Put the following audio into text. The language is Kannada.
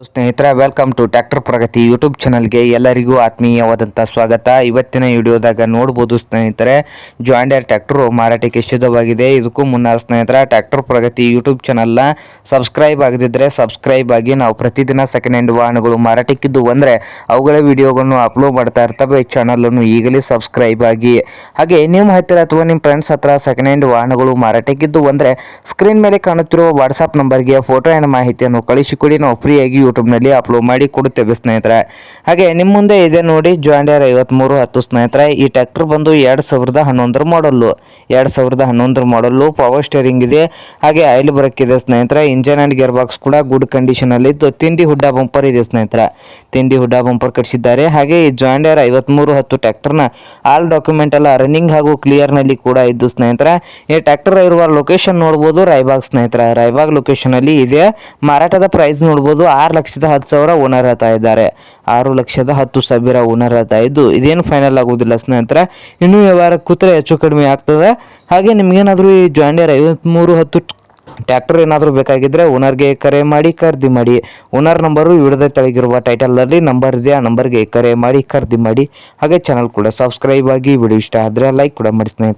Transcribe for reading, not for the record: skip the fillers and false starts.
ಸ್ನೇಹಿತರೆ, welcome to tractor Pragati YouTube ಚಾನಲ್ಗೆ ಎಲ್ಲರಿಗೂ ಆತ್ಮೀಯವಾದಂಥ ಸ್ವಾಗತ. ಇವತ್ತಿನ ವಿಡಿಯೋದಾಗ ನೋಡ್ಬೋದು ಸ್ನೇಹಿತರೆ, ಜಾಂಡಿಯರ್ ಟ್ರ್ಯಾಕ್ಟರ್ ಮಾರಾಟಕ್ಕೆ ಸಿದ್ಧವಾಗಿದೆ. ಇದಕ್ಕೂ ಮುನ್ನ ಸ್ನೇಹಿತರೆ, ಟ್ರ್ಯಾಕ್ಟರ್ ಪ್ರಗತಿ ಯೂಟ್ಯೂಬ್ ಚಾನಲ್ನ ಸಬ್ಸ್ಕ್ರೈಬ್ ಆಗದಿದ್ದರೆ ಸಬ್ಸ್ಕ್ರೈಬ್ ಆಗಿ. ನಾವು ಪ್ರತಿದಿನ ಸೆಕೆಂಡ್ ಹ್ಯಾಂಡ್ ವಾಹನಗಳು ಮಾರಾಟಕ್ಕಿದ್ದು ಅಂದರೆ ಅವುಗಳ ವಿಡಿಯೋಗಳನ್ನು ಅಪ್ಲೋಡ್ ಮಾಡ್ತಾ ಇರ್ತವೆ. ಚಾನಲನ್ನು ಈಗಲೇ ಸಬ್ಸ್ಕ್ರೈಬ್ ಆಗಿ. ಹಾಗೆ ನಿಮ್ಮ ಹತ್ತಿರ ಅಥವಾ ನಿಮ್ಮ ಫ್ರೆಂಡ್ಸ್ ಹತ್ರ ಸೆಕೆಂಡ್ ಹ್ಯಾಂಡ್ ವಾಹನಗಳು ಮಾರಾಟಕ್ಕಿದ್ದು ಅಂದರೆ ಸ್ಕ್ರೀನ್ ಮೇಲೆ ಕಾಣುತ್ತಿರುವ ವಾಟ್ಸಪ್ ನಂಬರ್ಗೆ ಫೋಟೋ ಆ್ಯಂಡ್ ಮಾಹಿತಿಯನ್ನು ಕಳಿಸಿಕೊಡಿ. ನಾವು ಫ್ರೀಯಾಗಿ ಯೂಟ್ಯೂಬ್ನಲ್ಲಿ ಅಪ್ಲೋಡ್ ಮಾಡಿ ಕೊಡುತ್ತೇವೆ ಸ್ನೇಹಿತರೆ. ಹಾಗೆ ನಿಮ್ಮ ಮುಂದೆ ಇದೆ ನೋಡಿ ಜಾಂಡಿಯರ್ 5310 ಸ್ನೇಹಿತರೆ. ಈ ಟ್ರ್ಯಾಕ್ಟರ್ ಬಂದು 2011 ಮಾಡಲ್ಲು. 2011 ಮಾಡಲ್ಲು. ಪವರ್ ಸ್ಟೇರಿಂಗ್ ಇದೆ, ಹಾಗೆ ಆಯಿಲ್ ಬ್ರೇಕ್ ಇದೆ ಸ್ನೇಹಿತರೆ. ಇಂಜನ್ ಆ್ಯಂಡ್ ಗೇರ್ ಬಾಕ್ಸ್ ಕೂಡ ಗುಡ್ ಕಂಡೀಷನ್ ಅಲ್ಲಿ ಇದ್ದು ತಿಂಡಿ ಹುಡ್ಡ ಬಂಪರ್ ಇದೆ ಸ್ನೇಹಿತರೆ. ತಿಂಡಿ ಹುಡ್ಡ ಬಂಪರ್ ಕಟ್ಟಿಸಿದ್ದಾರೆ. ಹಾಗೆ ಈ ಜಾಂಡಿಯರ್ 5310 ಟ್ರ್ಯಾಕ್ಟರ್ನ ಆಲ್ ಡಾಕ್ಯುಮೆಂಟ್ ಎಲ್ಲ ರನ್ನಿಂಗ್ ಹಾಗೂ ಕ್ಲಿಯರ್ ನಲ್ಲಿ ಕೂಡ ಇದ್ದು ಸ್ನೇಹಿತರೆ. ಈ ಟ್ರ್ಯಾಕ್ಟರ್ ಇರುವ ಲೊಕೇಶನ್ ನೋಡಬಹುದು, ರಾಯಬಾಗ್ ಸ್ನೇಹಿತರೆ. ರಾಯಬಾಗ್ ಲೊಕೇಶನ್ ಅಲ್ಲಿ ಇದೆ. ಮಾರಾಟದ ಪ್ರೈಸ್ ನೋಡಬಹುದು, 6,10,000 ಓನರ್ ಹೇಳ್ತಾ ಇದ್ದಾರೆ. 6,10,000 ಓನರ್ ಹೇಳ್ತಾ ಇದ್ದು ಇದೇನು ಫೈನಲ್ ಆಗುವುದಿಲ್ಲ ಸ್ನೇಹಿತರೆ. ಇನ್ನೂ ವ್ಯವಹಾರ ಕೂತ್ರೆ ಹೆಚ್ಚು ಕಡಿಮೆ ಆಗ್ತದೆ. ಹಾಗೆ ನಿಮ್ಗೇನಾದರೂ ಈ ಜಾಂಡಿಯರ್ 5310 ಟ್ರ್ಯಾಕ್ಟರ್ ಏನಾದರೂ ಬೇಕಾಗಿದ್ದರೆ ಓನರ್ಗೆ ಕರೆ ಮಾಡಿ ಖರೀದಿ ಮಾಡಿ. ಓನರ್ ನಂಬರು ವಿಡಿಯೋದ ತೆಳಗಿರುವ ಟೈಟಲಲ್ಲಿ ನಂಬರ್ ಇದೆ, ಆ ನಂಬರ್ಗೆ ಕರೆ ಮಾಡಿ ಖರೀದಿ ಮಾಡಿ. ಹಾಗೆ ಚಾನಲ್ ಕೂಡ ಸಬ್ಸ್ಕ್ರೈಬ್ ಆಗಿ. ವಿಡಿಯೋ ಇಷ್ಟ ಆದರೆ ಲೈಕ್ ಕೂಡ ಮಾಡಿ ಸ್ನೇಹಿತರೆ.